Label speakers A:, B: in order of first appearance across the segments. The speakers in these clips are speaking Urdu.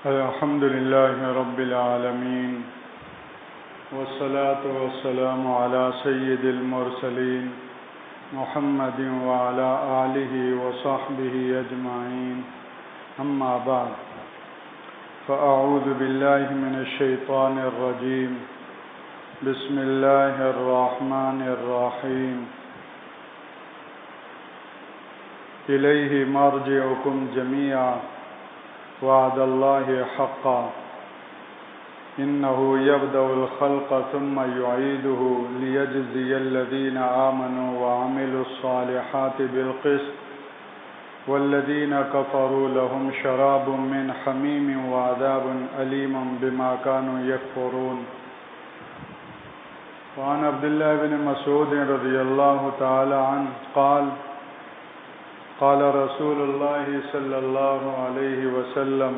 A: الحمد لله رب العالمين والصلاة والسلام على سيد المرسلين محمد وعلى آله وصحبه أجمعين أما بعد فأعوذ بالله من الشيطان الرجيم بسم الله الرحمن الرحيم إليه مرجعكم جميعا وعد الله حقا إنه يبدأ الخلق ثم يعيده ليجزي الذين آمنوا وعملوا الصالحات بالقسط والذين كفروا لهم شراب من حميم وعذاب أليم بما كانوا يكفرون. وعن عبد الله بن مسعود رضي الله تعالى عنه قال قال رسول الله صلى الله عليه وسلم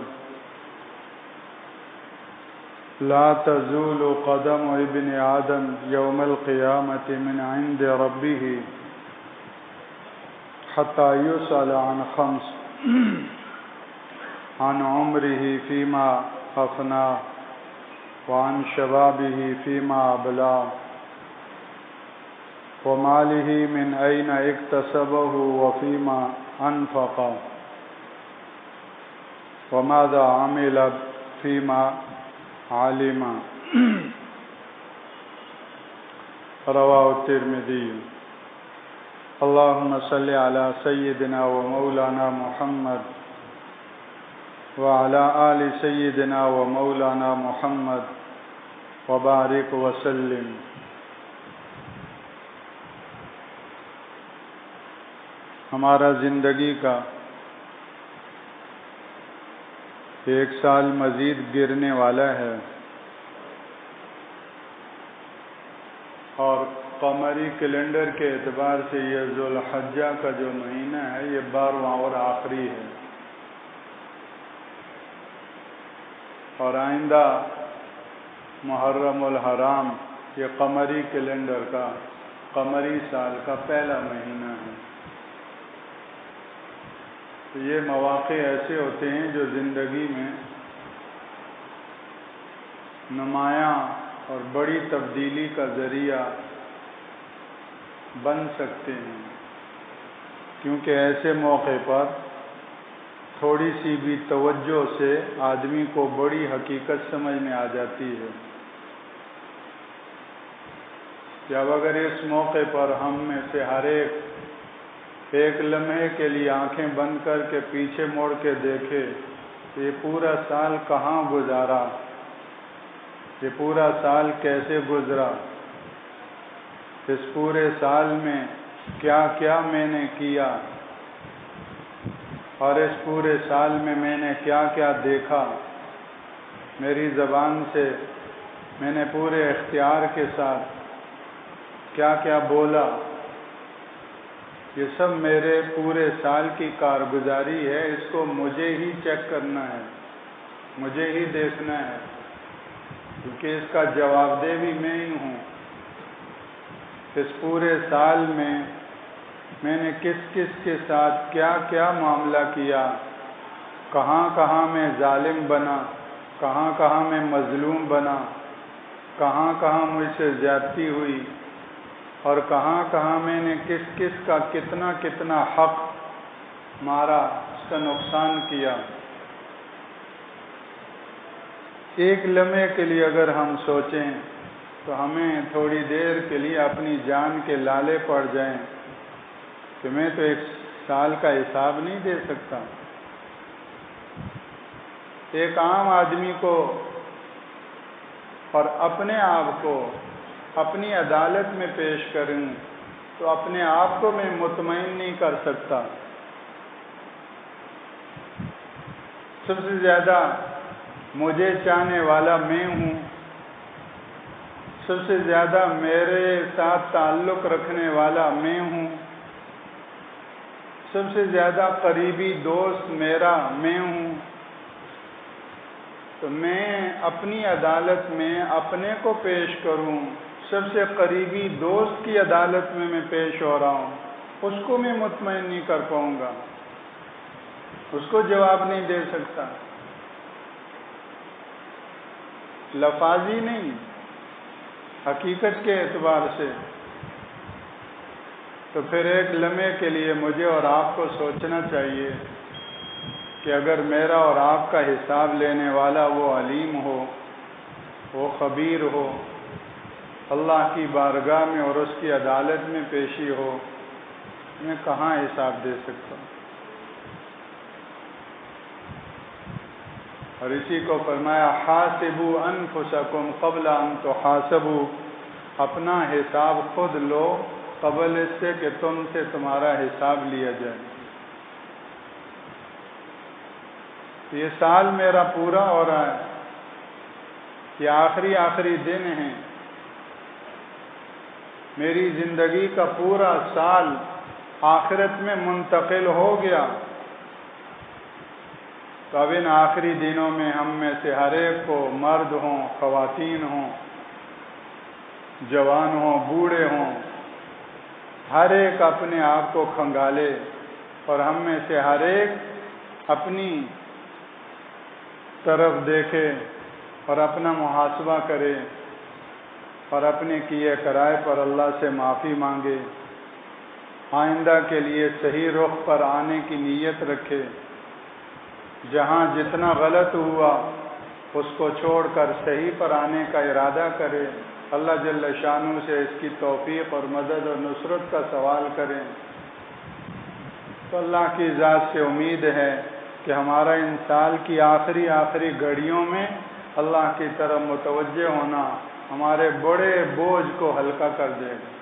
A: لا تزول قدم ابن آدم يوم القيامة من عند ربه حتى يسأل عن خمس عن عمره فيما أفناه وعن شبابه فيما أبلاه وماله من أين اكتسبه وفيما أنفقه وماذا عمل فيما علم. رواه الترمذي. اللهم صل على سيدنا ومولانا محمد وعلى آل سيدنا ومولانا محمد وبارك وسلم. ہمارا زندگی کا ایک سال مزید گرنے والا ہے اور قمری کیلنڈر کے اعتبار سے یہ ذوالحجہ کا جو مہینہ ہے یہ 12واں اور آخری ہے، اور آئندہ محرم الحرام یہ قمری کیلنڈر کا قمری سال کا پہلا مہینہ ہے. یہ مواقع ایسے ہوتے ہیں جو زندگی میں نمایاں اور بڑی تبدیلی کا ذریعہ بن سکتے ہیں، کیونکہ ایسے موقع پر تھوڑی سی بھی توجہ سے آدمی کو بڑی حقیقت سمجھ میں آ جاتی ہے. جب اگر اس موقع پر ہم میں سے ہر ایک لمحے کے لیے آنکھیں بند کر کے پیچھے مڑ کے دیکھے یہ پورا سال کہاں گزارا، یہ پورا سال کیسے گزرا، اس پورے سال میں کیا کیا میں نے کیا، اور اس پورے سال میں میں نے کیا کیا دیکھا، میری زبان سے میں نے پورے اختیار کے ساتھ کیا کیا بولا، یہ سب میرے پورے سال کی کارگزاری ہے. اس کو مجھے ہی چیک کرنا ہے، مجھے ہی دیکھنا ہے، کیونکہ اس کا جواب دہ بھی میں ہی ہوں. اس پورے سال میں میں نے کس کس کے ساتھ کیا کیا معاملہ کیا، کہاں کہاں میں ظالم بنا، کہاں کہاں میں مظلوم بنا، کہاں کہاں مجھ سے زیادتی ہوئی، اور کہاں کہاں میں نے کس کس کا کتنا کتنا حق مارا، اس کا نقصان کیا. ایک لمحے کے لیے اگر ہم سوچیں تو ہمیں تھوڑی دیر کے لیے اپنی جان کے لالے پڑ جائیں کہ میں تو ایک سال کا حساب نہیں دے سکتا. ایک عام آدمی کو اور اپنے آپ کو اپنی عدالت میں پیش کروں تو اپنے آپ کو میں مطمئن نہیں کر سکتا. سب سے زیادہ مجھے چاہنے والا میں ہوں، سب سے زیادہ میرے ساتھ تعلق رکھنے والا میں ہوں، سب سے زیادہ قریبی دوست میرا میں ہوں. تو میں اپنی عدالت میں اپنے کو پیش کروں، سب سے قریبی دوست کی عدالت میں پیش ہو رہا ہوں، اس کو میں مطمئن نہیں کر پاؤں گا. اس کو جواب نہیں دے سکتا. لفاظی نہیں، حقیقت کے اعتبار سے، تو پھر ایک لمحے کے لیے مجھے اور آپ کو سوچنا چاہیے کہ اگر میرا اور آپ کا حساب لینے والا وہ علیم ہو، وہ خبیر ہو، اللہ کی بارگاہ میں اور اس کی عدالت میں پیشی ہو، میں کہاں حساب دے سکتا ہوں؟ اور اسی کو فرمایا حاسبوا انفسکم قبل ان تحاسبوا، اپنا حساب خود لو قبل اس سے کہ تم سے تمہارا حساب لیا جائے۔ یہ سال میرا پورا ہو رہا ہے، یہ آخری دن ہیں، میری زندگی کا پورا سال آخرت میں منتقل ہو گیا، تو اب ان آخری دنوں میں ہم میں سے ہر ایک کو، مرد ہوں، خواتین ہوں، جوان ہوں، بوڑھے ہوں، ہر ایک اپنے آپ کو کھنگالے، اور ہم میں سے ہر ایک اپنی طرف دیکھے اور اپنا محاسبہ کرے اور اپنے کیے کرائے پر اللہ سے معافی مانگے، آئندہ کے لیے صحیح رخ پر آنے کی نیت رکھے، جہاں جتنا غلط ہوا اس کو چھوڑ کر صحیح پر آنے کا ارادہ کرے، اللہ جل شانہ سے اس کی توفیق اور مدد اور نصرت کا سوال کریں۔ تو اللہ کی ذات سے امید ہے کہ ہمارا ان سال کی آخری گھڑیوں میں اللہ کی طرف متوجہ ہونا ہمارے بڑے بوجھ کو ہلکا کر دے گا۔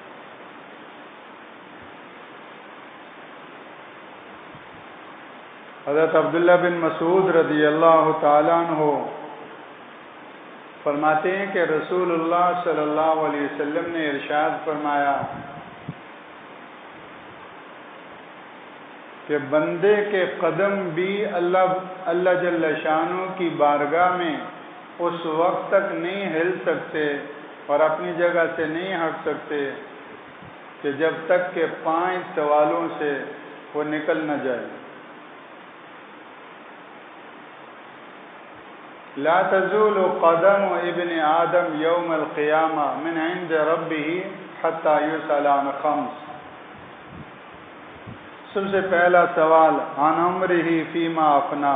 A: حضرت عبداللہ بن مسعود رضی اللہ تعالیٰ عنہ فرماتے ہیں کہ رسول اللہ صلی اللہ علیہ وسلم نے ارشاد فرمایا کہ بندے کے قدم بھی اللہ جل شانہ کی بارگاہ میں اس وقت تک نہیں ہل سکتے اور اپنی جگہ سے نہیں ہٹ سکتے کہ جب تک کہ 5 سوالوں سے وہ نکل نہ جائے۔ لا تزول قدم ابن آدم یوم القیامہ من عند ربہ حتی یسأل عن 5۔ سب سے پہلا سوال عن عمرہ فیما افنا،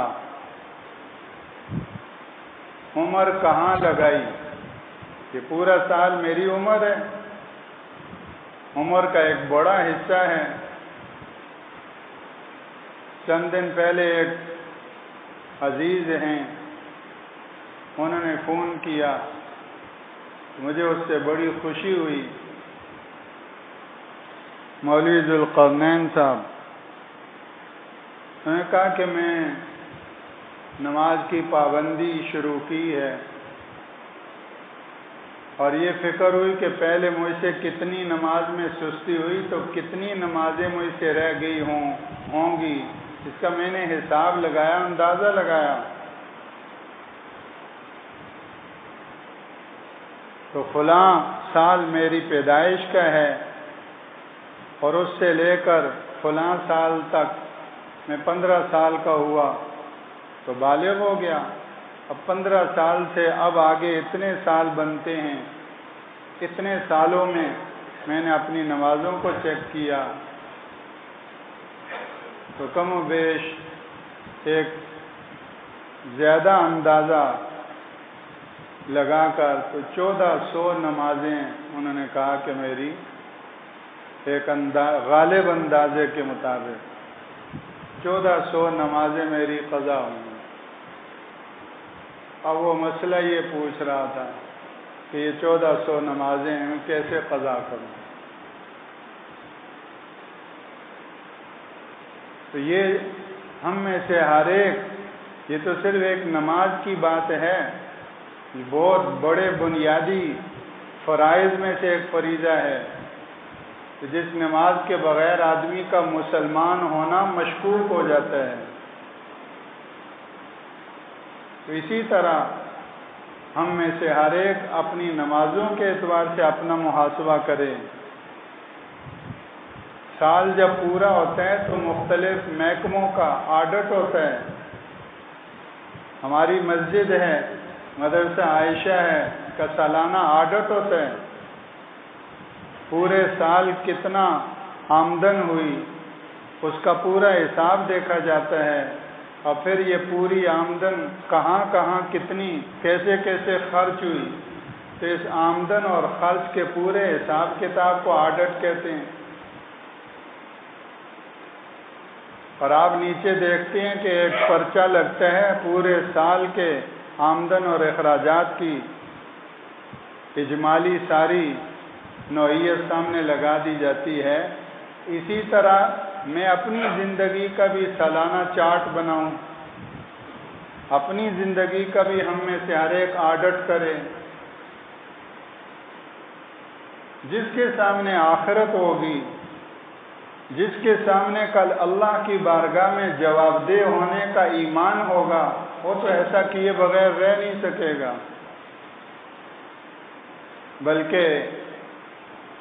A: عمر کہاں لگائی؟ یہ پورا سال میری عمر ہے، عمر کا ایک بڑا حصہ ہے۔ چند دن پہلے ایک عزیز ہیں، انہوں نے فون کیا، مجھے اس سے بڑی خوشی ہوئی۔ مولوی ذوالقرنین صاحب، انہوں نے کہا کہ میں نماز کی پابندی شروع کی ہے، اور یہ فکر ہوئی کہ پہلے مجھ سے کتنی نماز میں سستی ہوئی تو کتنی نمازیں مجھ سے رہ گئی ہوں گی، اس کا میں نے حساب لگایا، اندازہ لگایا، تو فلاں سال میری پیدائش کا ہے، اور اس سے لے کر فلاں سال تک میں 15 سال کا ہوا تو بالغ ہو گیا۔ اب 15 سال سے اب آگے اتنے سال بنتے ہیں، اتنے سالوں میں میں نے اپنی نمازوں کو چیک کیا تو کم و بیش ایک زیادہ اندازہ لگا کر تو 1400 نمازیں انہوں نے کہا کہ میری ایک غالب اندازے کے مطابق 1400 نمازیں میری قضا ہوئی۔ اب وہ مسئلہ یہ پوچھ رہا تھا کہ یہ 1400 نمازیں میں کیسے قضا کروں؟ تو یہ ہم میں سے ہر ایک، یہ تو صرف ایک نماز کی بات ہے، بہت بڑے بنیادی فرائض میں سے ایک فریضہ ہے جس نماز کے بغیر آدمی کا مسلمان ہونا مشکوک ہو جاتا ہے۔ تو اسی طرح ہم میں سے ہر ایک اپنی نمازوں کے اعتبار سے اپنا محاسبہ کرے۔ سال جب پورا ہوتا ہے تو مختلف محکموں کا آڈٹ ہوتا ہے۔ ہماری مسجد ہے، مدرسہ عائشہ ہے کا سالانہ آڈٹ ہوتا ہے، پورے سال کتنا آمدن ہوئی اس کا پورا حساب دیکھا جاتا ہے، اور پھر یہ پوری آمدن کہاں کہاں کتنی کیسے کیسے خرچ ہوئی، تو اس آمدن اور خرچ کے پورے حساب کتاب کو آڈٹ کہتے ہیں۔ اور آپ نیچے دیکھتے ہیں کہ ایک پرچہ لگتا ہے، پورے سال کے آمدن اور اخراجات کی اجمالی ساری نوعیت سامنے لگا دی جاتی ہے۔ اسی طرح میں اپنی زندگی کا بھی سالانہ چارٹ بناؤں، اپنی زندگی کا بھی ہم میں سے ہر ایک آڈٹ کرے، جس کے سامنے آخرت ہوگی، جس کے سامنے کل اللہ کی بارگاہ میں جواب دہ ہونے کا ایمان ہوگا، وہ تو ایسا کیے بغیر رہ نہیں سکے گا۔ بلکہ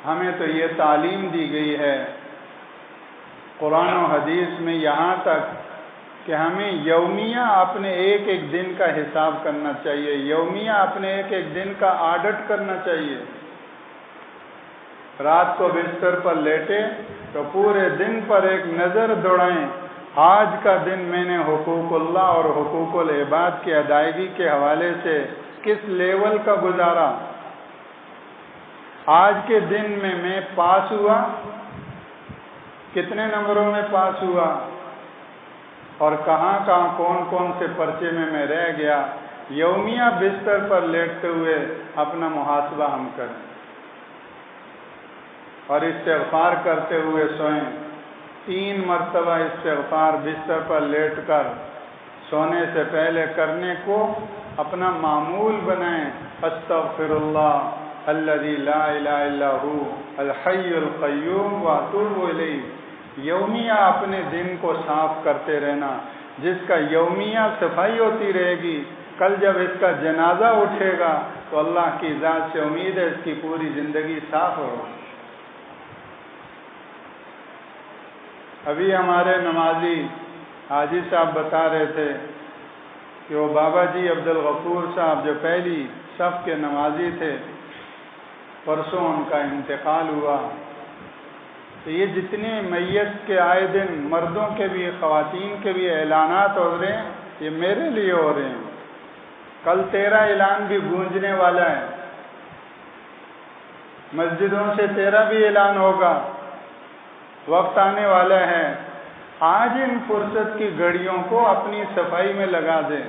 A: ہمیں تو یہ تعلیم دی گئی ہے قرآن و حدیث میں یہاں تک کہ ہمیں یومیہ اپنے ایک ایک دن کا حساب کرنا چاہیے، یومیہ اپنے ایک ایک دن کا آڈٹ کرنا چاہیے۔ رات کو بستر پر لیٹے تو پورے دن پر ایک نظر دوڑائیں، آج کا دن میں نے حقوق اللہ اور حقوق العباد کی ادائیگی کے حوالے سے کس لیول کا گزارا، آج کے دن میں پاس ہوا، کتنے نمبروں میں پاس ہوا، اور کہاں کہاں کون کون سے پرچے میں رہ گیا۔ یومیہ بستر پر لیٹتے ہوئے اپنا محاسبہ ہم کریں اور استغفار کرتے ہوئے سوئیں۔ 3 مرتبہ استغفار بستر پر لیٹ کر سونے سے پہلے کرنے کو اپنا معمول بنائیں۔ استغفر اللہ الذی لا الہ الا هو الحی القیوم واتوب الیہ۔ یومیہ اپنے دن کو صاف کرتے رہنا، جس کا یومیہ صفائی ہوتی رہے گی، کل جب اس کا جنازہ اٹھے گا تو اللہ کی ذات سے امید ہے اس کی پوری زندگی صاف ہو۔ ابھی ہمارے نمازی حاجی صاحب بتا رہے تھے کہ وہ بابا جی عبدالغفور صاحب جو پہلی صف کے نمازی تھے، پرسوں ان کا انتقال ہوا۔ تو یہ جتنے میت کے آئے دن مردوں کے بھی خواتین کے بھی اعلانات ہو رہے ہیں، یہ میرے لیے ہو رہے ہیں۔ کل 13 اعلان بھی گونجنے والا ہے، مسجدوں سے 13 بھی اعلان ہوگا، وقت آنے والا ہے۔ آج ان فرصت کی گھڑیوں کو اپنی صفائی میں لگا دیں،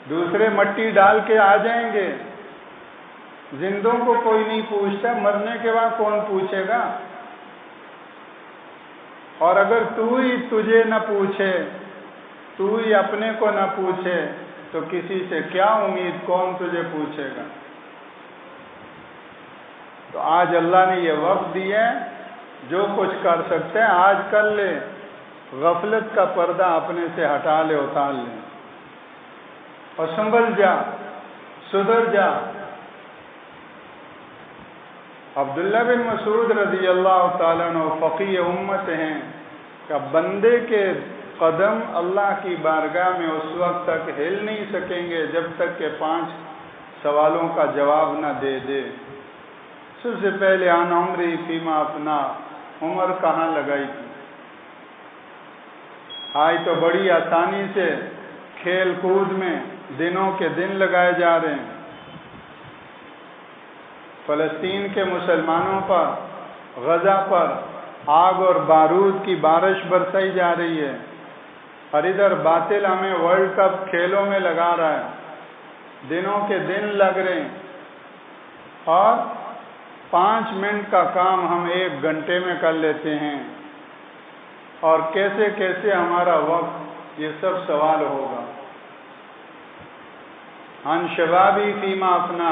A: دوسرے مٹی ڈال کے آ جائیں گے۔ زندوں کو کوئی نہیں پوچھتا، مرنے کے بعد کون پوچھے گا؟ اور اگر تو ہی تجھے نہ پوچھے، تو ہی اپنے کو نہ پوچھے، تو کسی سے کیا امید، کون تجھے پوچھے گا؟ تو آج اللہ نے یہ وقت دیا ہے، جو کچھ کر سکتے ہیں آج کر لے، غفلت کا پردہ اپنے سے ہٹا لے، اتار لے، اور سنبھل جا، سدھر جا۔ عبداللہ بن مسعود رضی اللہ تعالیٰ عنہ فقیہ امت ہیں کہ بندے کے قدم اللہ کی بارگاہ میں اس وقت تک ہل نہیں سکیں گے جب تک کہ 5 سوالوں کا جواب نہ دے دے۔ سب سے پہلے عن عمری فیما اپنا، عمر کہاں لگائی تھی؟ آج تو بڑی آسانی سے کھیل کود میں دنوں کے دن لگائے جا رہے ہیں۔ فلسطین کے مسلمانوں پر، غزہ پر آگ اور بارود کی بارش برسائی جا رہی ہے، اور ادھر باطل ہمیں ورلڈ کپ کھیلوں میں لگا رہا ہے، دنوں کے دن لگ رہے ہیں، اور 5 منٹ کا کام ہم 1 گھنٹے میں کر لیتے ہیں، اور کیسے کیسے ہمارا وقت، یہ سب سوال ہوگا۔ عن شبابی فیما اپنا،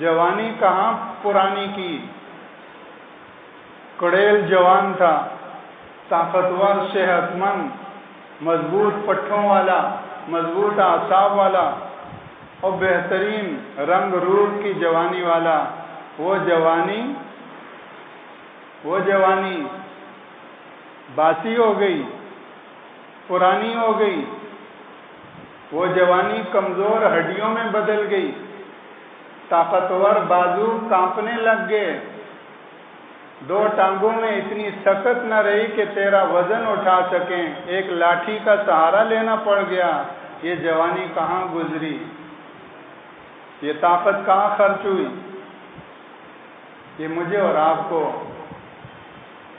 A: جوانی کہاں پرانی کی؟ کڑیل جوان تھا، طاقتور، صحت مند، مضبوط پٹھوں والا، مضبوط اعصاب والا، اور بہترین رنگ روپ کی جوانی والا۔ وہ جوانی باسی ہو گئی، پرانی ہو گئی، وہ جوانی کمزور ہڈیوں میں بدل گئی، طاقتور بازو کانپنے لگ گئے، دو ٹانگوں میں اتنی طاقت نہ رہی کہ تیرا وزن اٹھا سکیں، ایک لاٹھی کا سہارا لینا پڑ گیا۔ یہ جوانی کہاں گزری؟ یہ طاقت کہاں خرچ ہوئی؟ یہ مجھے اور آپ کو،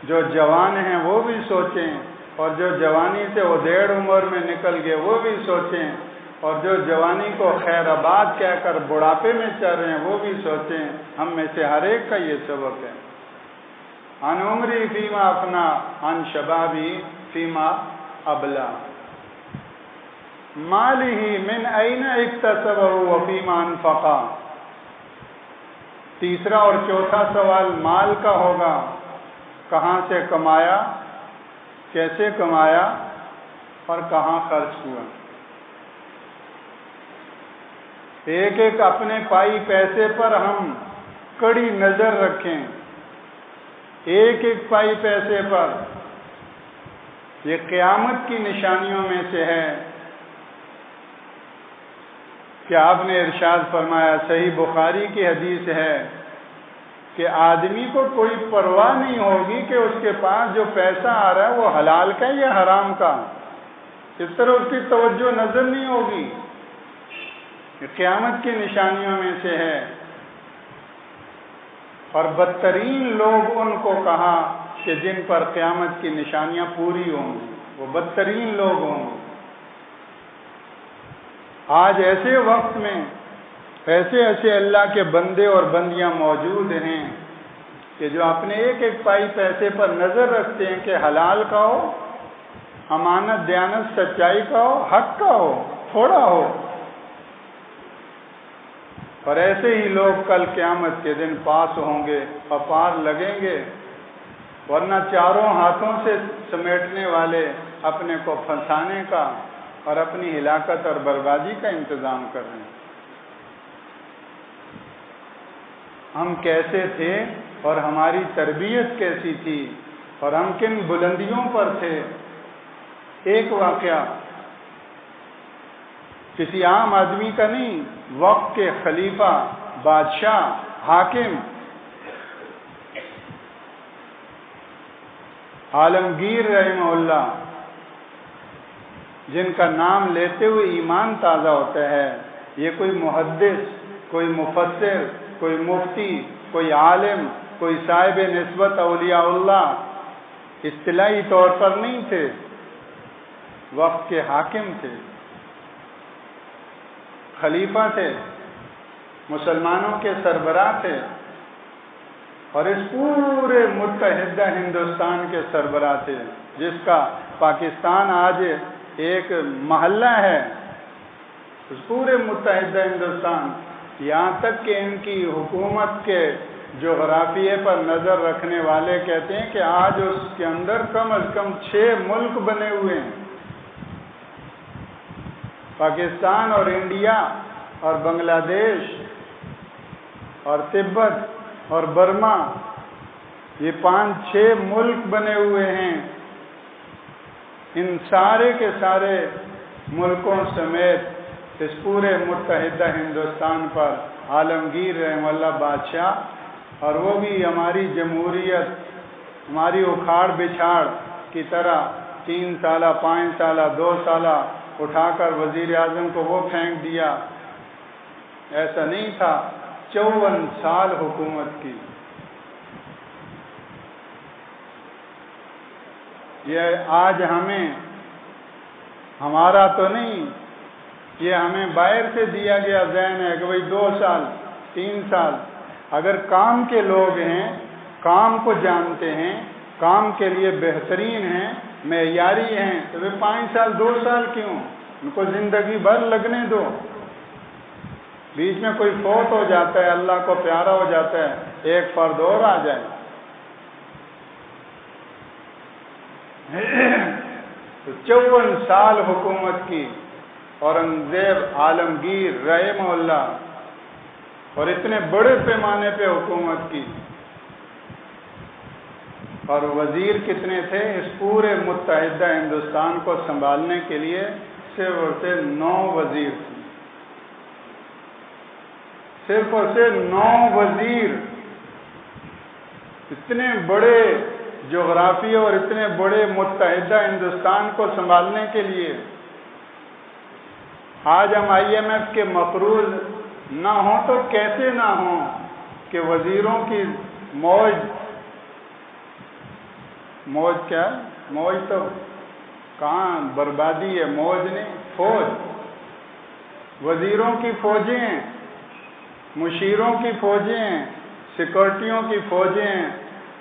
A: جو جوان ہیں وہ بھی سوچیں، اور جو جوانی سے ادھیڑ عمر میں نکل گئے وہ بھی سوچیں، اور جو جوانی کو خیر آباد کہہ کر بڑھاپے میں چل رہے ہیں وہ بھی سوچیں۔ ہم میں سے ہر ایک کا یہ سبق ہے۔ عن عمری فیما افنا عن شبابی فیما ابلا، مالی من این اکتسبہ وفیما انفقا۔ تیسرا اور چوتھا سوال مال کا ہوگا، کہاں سے کمایا، کیسے کمایا اور کہاں خرچ ہوا۔ ایک ایک اپنے پائی پیسے پر ہم کڑی نظر رکھیں، ایک ایک پائی پیسے پر۔ یہ قیامت کی نشانیوں میں سے ہے کہ آپ نے ارشاد فرمایا، صحیح بخاری کی حدیث ہے کہ آدمی کو کوئی پرواہ نہیں ہوگی کہ اس کے پاس جو پیسہ آ رہا ہے وہ حلال کا یا حرام کا، اس طرح اس کی توجہ نظر نہیں ہوگی۔ یہ قیامت کی نشانیوں میں سے ہے۔ اور بدترین لوگ ان کو کہا کہ جن پر قیامت کی نشانیاں پوری ہوں گی، وہ بدترین لوگ ہوں گے۔ آج ایسے وقت میں ایسے ایسے اللہ کے بندے اور بندیاں موجود ہیں کہ جو اپنے ایک ایک پائی پیسے پر نظر رکھتے ہیں کہ حلال کا ہو، امانت دیانت سچائی کا ہو، حق کا ہو، تھوڑا ہو۔ اور ایسے ہی لوگ کل قیامت کے دن پاس ہوں گے اور پار لگیں گے، ورنہ چاروں ہاتھوں سے سمیٹنے والے اپنے کو پھنسانے کا اور اپنی ہلاکت اور بربادی کا انتظام کر رہے ہیں۔ ہم کیسے تھے اور ہماری تربیت کیسی تھی اور ہم کن بلندیوں پر تھے۔ ایک واقعہ کسی عام آدمی کا نہیں، وقت کے خلیفہ، بادشاہ، حاکم عالمگیر رحمہ اللہ، جن کا نام لیتے ہوئے ایمان تازہ ہوتا ہے۔ یہ کوئی محدث، کوئی مفسر، کوئی مفتی، کوئی عالم، کوئی صاحب نسبت اولیاء اللہ اصطلاحی طور پر نہیں تھے، وقت کے حاکم تھے، خلیفہ تھے، مسلمانوں کے سربراہ تھے، اور اس پورے متحدہ ہندوستان کے سربراہ تھے، جس کا پاکستان آج ایک محلہ ہے۔ اس پورے متحدہ ہندوستان، یہاں تک کہ ان کی حکومت کے جغرافیے پر نظر رکھنے والے کہتے ہیں کہ آج اس کے اندر کم از کم 6 ملک بنے ہوئے ہیں۔ پاکستان اور انڈیا اور بنگلہ دیش اور تبت اور برما، یہ 5-6 ملک بنے ہوئے ہیں۔ ان سارے کے سارے ملکوں سمیت اس پورے متحدہ ہندوستان پر عالمگیر رحمہ اللہ بادشاہ، اور وہ بھی ہماری جمہوریت، ہماری اکھاڑ بچھاڑ کی طرح 3 سالہ 5 سالہ 2 سالہ اٹھا کر وزیر اعظم کو وہ پھینک دیا، ایسا نہیں تھا۔ 54 سال حکومت کی۔ یہ آج ہمیں، ہمارا تو نہیں، یہ ہمیں باہر سے دیا گیا ذہن ہے کہ بھئی 2 سال 3 سال، اگر کام کے لوگ ہیں، کام کو جانتے ہیں، کام کے لیے بہترین ہیں، معیاری ہیں، تو وہ 5 سال 2 سال کیوں؟ ان کو زندگی بھر لگنے دو۔ بیچ میں کوئی فوت ہو جاتا ہے، اللہ کو پیارا ہو جاتا ہے، ایک فرد اور آ جائے۔ تو 54 سال حکومت کی اورنگزیب عالمگیر رحمہ اللہ، اور اتنے بڑے پیمانے پہ حکومت کی، اور وزیر کتنے تھے اس پورے متحدہ ہندوستان کو سنبھالنے کے لیے؟ صرف اور صرف 9 وزیر تھے، صرف اور صرف 9 وزیر، اتنے بڑے جغرافیہ اور اتنے بڑے متحدہ ہندوستان کو سنبھالنے کے لیے۔ آج ہم IMF کے مقروض نہ ہوں تو کیسے نہ ہوں کہ وزیروں کی موج کیا ہے؟ موج تو کہاں بربادی ہے، موج نہیں، فوج، وزیروں کی فوجیں ہیں، مشیروں کی فوجیں ہیں، سیکورٹیوں کی فوجیں ہیں،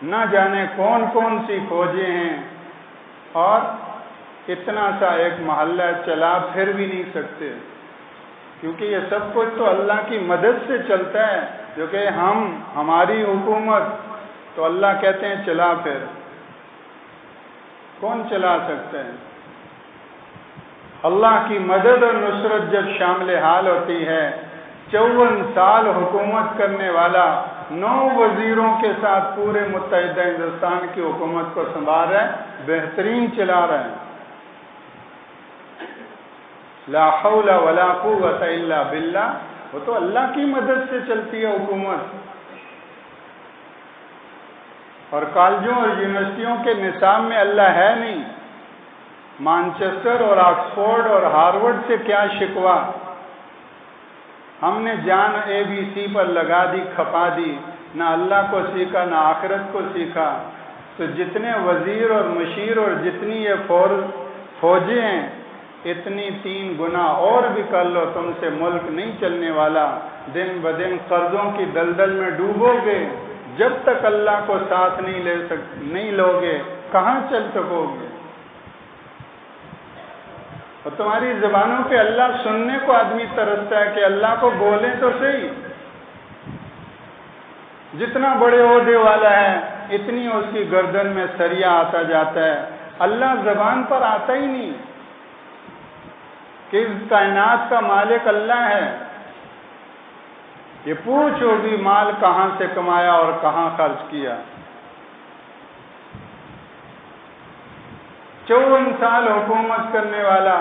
A: نہ جانے کون کون سی فوجیں ہیں، اور اتنا سا ایک محلہ چلا پھر بھی نہیں سکتے، کیونکہ یہ سب کچھ تو اللہ کی مدد سے چلتا ہے، جو کہ ہماری حکومت تو اللہ کہتے ہیں چلا پھر، کون چلا سکتا ہے؟ اللہ کی مدد اور نصرت جب شامل حال ہوتی ہے، 54 سال حکومت کرنے والا 9 وزیروں کے ساتھ پورے متحدہ ہندوستان کی حکومت کو سنبھال رہا ہے، بہترین چلا رہا ہے۔ لا حول ولا قوت الا باللہ، وہ تو اللہ کی مدد سے چلتی ہے حکومت۔ اور کالجوں اور یونیورسٹیوں کے نصاب میں اللہ ہے نہیں، مانچسٹر اور آکسفورڈ اور ہارورڈ سے کیا شکوہ، ہم نے جان ABC پر لگا دی، کھپا دی، نہ اللہ کو سیکھا نہ آخرت کو سیکھا۔ تو جتنے وزیر اور مشیر اور جتنی یہ فوجیں ہیں، اتنی 3 گنا اور بھی کر لو، تم سے ملک نہیں چلنے والا، دن بدن قرضوں کی دلدل میں ڈوبو گے، جب تک اللہ کو ساتھ نہیں لو گے کہاں چل سکو گے؟ اور تمہاری زبانوں پہ اللہ سننے کو آدمی ترستا ہے کہ اللہ کو بولیں تو صحیح، جتنا بڑے عہدے والا ہے اتنی اس کی گردن میں سریا آتا جاتا ہے، اللہ زبان پر آتا ہی نہیں کہ اس کائنات کا مالک اللہ ہے۔ یہ پوچھو بھی مال کہاں سے کمایا اور کہاں خرچ کیا۔ 54 سال حکومت کرنے والا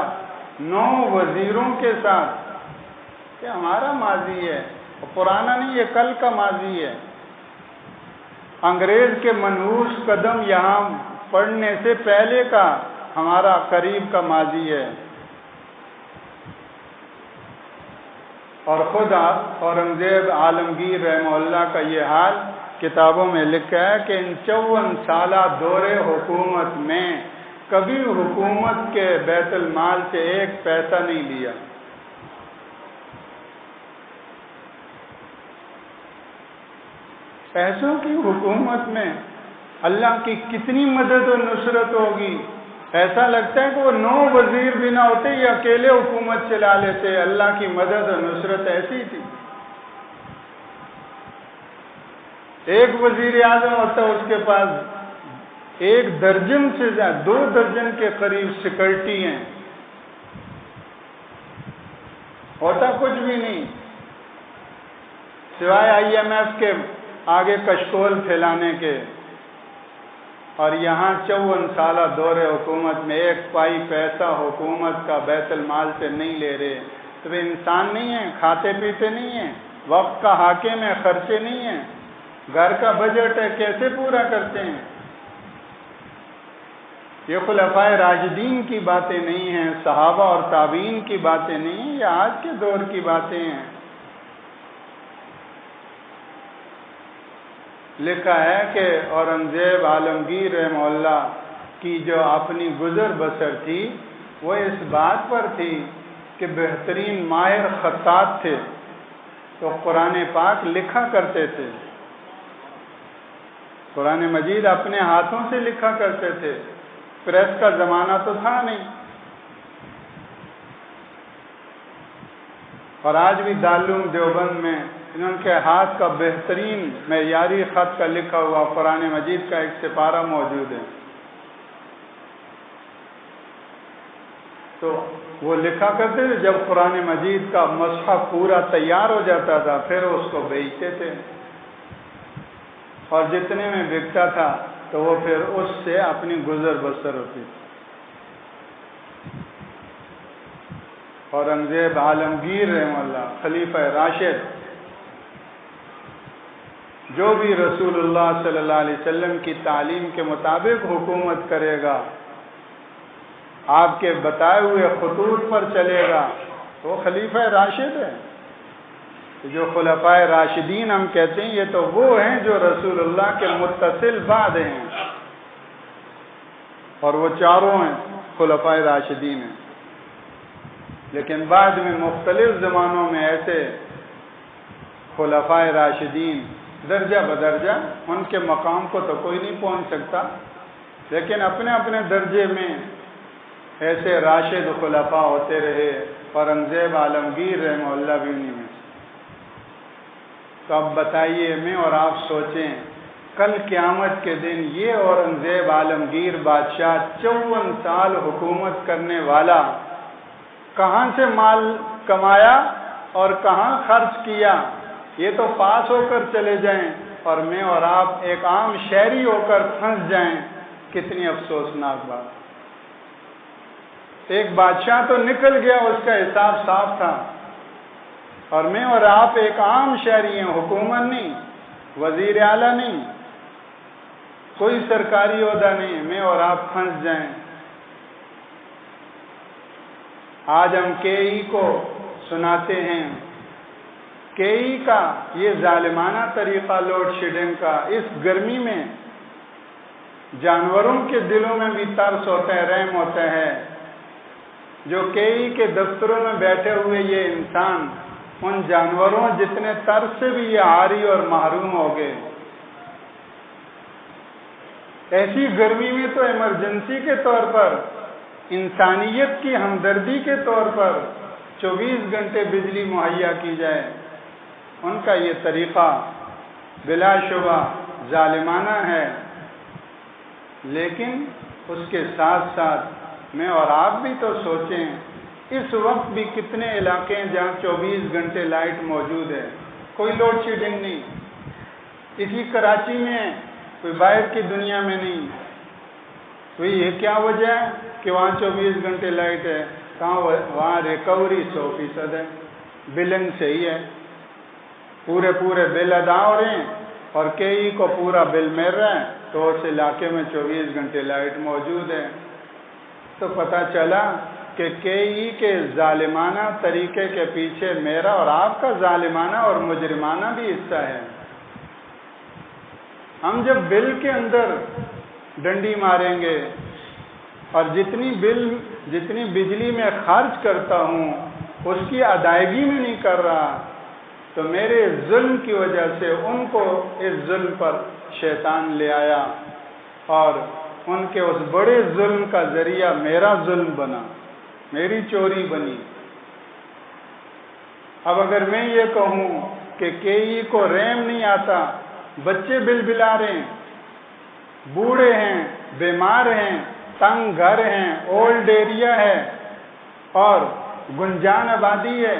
A: 9 وزیروں کے ساتھ، یہ ہمارا ماضی ہے، پرانا نہیں، یہ کل کا ماضی ہے۔ انگریز کے منحوس قدم یہاں پڑنے سے پہلے کا ہمارا قریب کا ماضی ہے۔ اور خود اورنگزیب عالمگیر رحمہ اللہ کا یہ حال کتابوں میں لکھا ہے کہ ان 54 سالہ دور حکومت میں کبھی حکومت کے بیت المال سے 1 پیسہ نہیں لیا۔ پیسوں کی حکومت میں اللہ کی کتنی مدد و نصرت ہوگی، ایسا لگتا ہے کہ وہ 9 وزیر بھی نہ ہوتے، یہ اکیلے حکومت چلا لیتے، اللہ کی مدد و نصرت ایسی تھی۔ ایک وزیر اعظم ہوتا، اس کے پاس 1 درجن سے زیادہ 2 درجن کے قریب سیکورٹی ہیں، ہوتا کچھ بھی نہیں سوائے IMF کے آگے کشکول پھیلانے کے۔ اور یہاں 54 سالہ دور حکومت میں 1 پائی پیسہ حکومت کا بیت المال سے نہیں لے رہے، تو وہ انسان نہیں ہیں، کھاتے پیتے نہیں ہیں، وقت کا حاکم ہے، خرچے نہیں ہیں، گھر کا بجٹ ہے، کیسے پورا کرتے ہیں؟ یہ خلفائے راشدین کی باتیں نہیں ہیں، صحابہ اور تابعین کی باتیں نہیں ہیں، یہ آج کے دور کی باتیں ہیں۔ لکھا ہے کہ اورنگزیب عالمگیر رحمہ اللہ کی جو اپنی گزر بسر تھی وہ اس بات پر تھی کہ بہترین ماہر خطاط تھے، تو قرآن پاک لکھا کرتے تھے، قرآن مجید اپنے ہاتھوں سے لکھا کرتے تھے، پریس کا زمانہ تو تھا نہیں۔ اور آج بھی دارالعلوم دیوبند میں ان کے ہاتھ کا بہترین معیاری خط کا لکھا ہوا قرآن مجید کا 1 سپارہ موجود ہے۔ تو وہ لکھا کرتے تھے، جب قرآن مجید کا مصحف پورا تیار ہو جاتا تھا پھر اس کو بیچتے تھے، اور جتنے میں بکتا تھا تو وہ پھر اس سے اپنی گزر بسر ہوتی تھی۔ اورنگزیب عالمگیر رحمہ اللہ خلیفہ راشد، جو بھی رسول اللہ صلی اللہ علیہ وسلم کی تعلیم کے مطابق حکومت کرے گا، آپ کے بتائے ہوئے خطوط پر چلے گا، وہ خلیفہ راشد ہے۔ جو خلفائے راشدین ہم کہتے ہیں، یہ تو وہ ہیں جو رسول اللہ کے متصل بعد ہیں، اور وہ چاروں ہیں خلفائے راشدین ہیں۔ لیکن بعد میں مختلف زمانوں میں ایسے خلفائے راشدین درجہ بدرجہ، ان کے مقام کو تو کوئی نہیں پہنچ سکتا، لیکن اپنے اپنے درجے میں ایسے راشد خلفاء ہوتے رہے، اورنگزیب عالمگیر رحمہ اللہ بھی انہیں میں۔ تو اب بتائیے، میں اور آپ سوچیں، کل قیامت کے دن یہ اورنگزیب عالمگیر بادشاہ 54 سال حکومت کرنے والا کہاں سے مال کمایا اور کہاں خرچ کیا؟ یہ تو پاس ہو کر چلے جائیں اور میں اور آپ ایک عام شہری ہو کر پھنس جائیں، کتنی افسوسناک بات۔ ایک بادشاہ تو نکل گیا، اس کا حساب صاف تھا، اور میں اور آپ ایک عام شہری ہیں، حکومت نہیں، وزیر اعلیٰ نہیں، کوئی سرکاری عہدہ نہیں، میں اور آپ پھنس جائیں۔ آج ہم KE کو سناتے ہیں، KE کا یہ ظالمانہ طریقہ لوڈ شیڈنگ کا، اس گرمی میں جانوروں کے دلوں میں بھی ترس ہوتا ہے، رحم ہوتا ہے۔ جو KE کے دفتروں میں بیٹھے ہوئے یہ انسان، ان جانوروں جتنے ترس سے بھی یہ عاری اور محروم ہو گئے۔ ایسی گرمی میں تو ایمرجنسی کے طور پر، انسانیت کی ہمدردی کے طور پر 24 گھنٹے بجلی مہیا کی جائے، ان کا یہ طریقہ بلا شبہ ظالمانہ ہے۔ لیکن اس کے ساتھ ساتھ میں اور آپ بھی تو سوچیں، اس وقت بھی کتنے علاقے ہیں جہاں 24 گھنٹے لائٹ موجود ہے، کوئی لوڈ شیڈنگ نہیں۔ اسی کراچی میں، کوئی باہر کی دنیا میں نہیں۔ تو یہ کیا وجہ ہے کہ وہاں 24 گھنٹے لائٹ ہے؟ کہاں؟ وہاں ریکوری 100% ہے، بلنگ صحیح ہے، پورے بل ادا ہو رہے ہیں، اور KE کو پورا بل مل رہا ہے، تو اس علاقے میں 24 گھنٹے لائٹ موجود ہے۔ تو پتہ چلا کہ KE کے ظالمانہ طریقے کے پیچھے میرا اور آپ کا ظالمانہ اور مجرمانہ بھی حصہ ہے۔ ہم جب بل کے اندر ڈنڈی ماریں گے، اور جتنی بجلی میں خرچ کرتا ہوں اس کی ادائیگی میں نہیں کر رہا، تو میرے ظلم کی وجہ سے ان کو اس ظلم پر شیطان لے آیا، اور ان کے اس بڑے ظلم کا ذریعہ میرا ظلم بنا، میری چوری بنی۔ اب اگر میں یہ کہوں کہ KE کو رحم نہیں آتا، بچے بلبلا رہے ہیں، بوڑھے ہیں، بیمار ہیں، تنگ گھر ہیں، اولڈ ایریا ہے، اور گنجان آبادی ہے،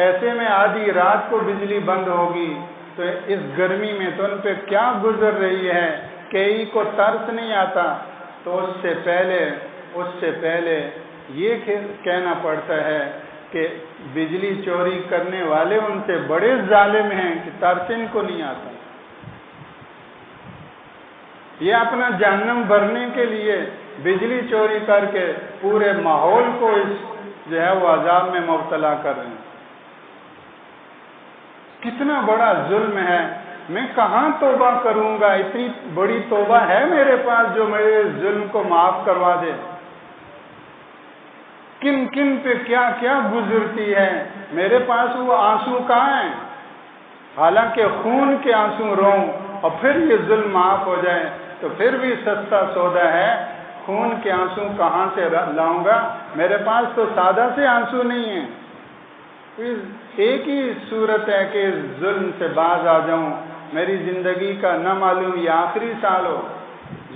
A: ایسے میں آدھی رات کو بجلی بند ہوگی، تو اس گرمی میں تو ان پہ کیا گزر رہی ہے، KE کو ترس نہیں آتا۔ تو اس سے پہلے یہ کہنا پڑتا ہے کہ بجلی چوری کرنے والے ان سے بڑے ظالم ہیں کہ ترس ان کو نہیں آتا۔ یہ اپنا جہنم بھرنے کے لیے بجلی چوری کر کے پورے ماحول کو جو ہے وہ عذاب میں مبتلا کر رہے ہیں۔ کتنا بڑا ظلم ہے، میں کہاں توبہ کروں گا؟ اتنی بڑی توبہ ہے میرے پاس جو میرے ظلم کو معاف کروا دے؟ کن کن پہ کیا کیا گزرتی ہے، میرے پاس وہ آنسو کہاں ہیں؟ حالانکہ خون کے آنسو روں اور پھر یہ ظلم معاف ہو جائے تو پھر بھی سستا سودا ہے۔ خون کے آنسو کہاں سے لاؤں گا؟ میرے پاس تو سادہ سے آنسو نہیں ہیں۔ ایک ہی صورت ہے کہ اس ظلم سے باز آ جاؤں۔ میری زندگی کا نہ معلوم یہ آخری سال ہو،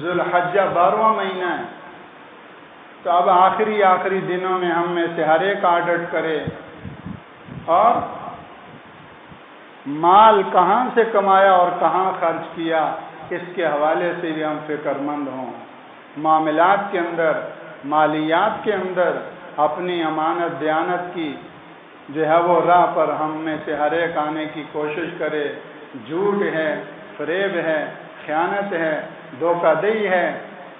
A: ذوالحجہ 12واں مہینہ ہے، تو اب آخری دنوں میں ہم میں سے ہر ایک آڈٹ کرے، اور مال کہاں سے کمایا اور کہاں خرچ کیا، اس کے حوالے سے بھی ہم فکر مند ہوں۔ معاملات کے اندر، مالیات کے اندر اپنی امانت دیانت کی جو ہے وہ راہ پر ہم میں سے ہر ایک آنے کی کوشش کرے۔ جھوٹ ہے، فریب ہے، خیانت ہے، دھوکہ دہی ہے،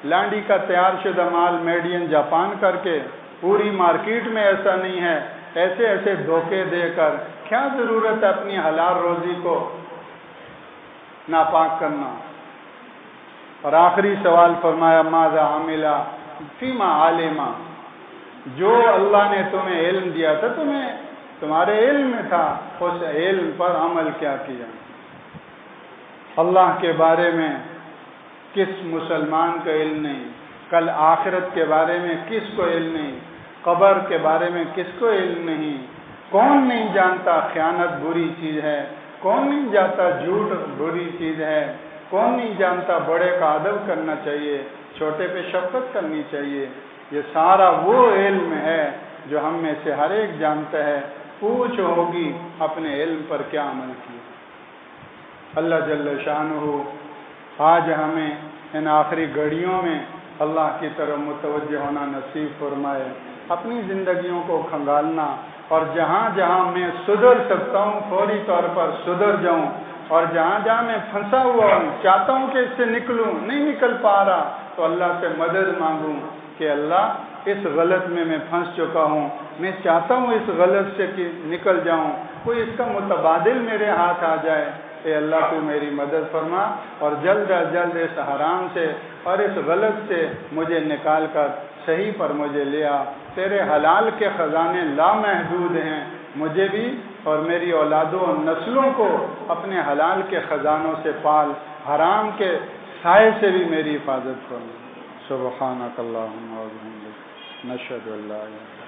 A: لانڈی کا تیار شدہ مال میڈ ان جاپان کر کے پوری مارکیٹ میں ایسا نہیں ہے، ایسے ایسے دھوکے دے کر کیا ضرورت ہے اپنی حلال روزی کو ناپاک کرنا۔ اور آخری سوال فرمایا ماذا عملا فیما علما، جو اللہ نے تمہیں علم دیا تھا، تمہارے علم میں تھا، اس علم پر عمل کیا کیا۔ اللہ کے بارے میں کس مسلمان کو علم نہیں، کل آخرت کے بارے میں کس کو علم نہیں، قبر کے بارے میں کس کو علم نہیں، کون نہیں جانتا خیانت بری چیز ہے، کون نہیں جانتا جھوٹ بری چیز ہے، کون نہیں جانتا بڑے کا ادب کرنا چاہیے، چھوٹے پہ شفقت کرنی چاہیے۔ یہ سارا وہ علم ہے جو ہم میں سے ہر ایک جانتا ہے۔ پوچھ ہوگی اپنے علم پر کیا عمل کیا۔ اللہ جل شانہ آج ہمیں ان آخری گھڑیوں میں اللہ کی طرف متوجہ ہونا نصیب فرمائے، اپنی زندگیوں کو کھنگالنا، اور جہاں جہاں میں سدھر سکتا ہوں فوری طور پر سدھر جاؤں، اور جہاں جہاں میں پھنسا ہوا ہوں چاہتا ہوں کہ اس سے نکلوں، نہیں نکل پا رہا، تو اللہ سے مدد مانگوں کہ اللہ اس غلط میں پھنس چکا ہوں، میں چاہتا ہوں اس غلط سے کہ نکل جاؤں، کوئی اس کا متبادل میرے ہاتھ آ جائے۔ اے اللہ تو میری مدد فرما اور جلد از جلد اس حرام سے اور اس غلط سے مجھے نکال کر صحیح پر مجھے لیا۔ تیرے حلال کے خزانے لامحدود ہیں، مجھے بھی اور میری اولادوں اور نسلوں کو اپنے حلال کے خزانوں سے پال، حرام کے سائے سے بھی میری حفاظت فرما۔ سبحانک اللہم و بحمدک، نشہد ان لا الہ الا انت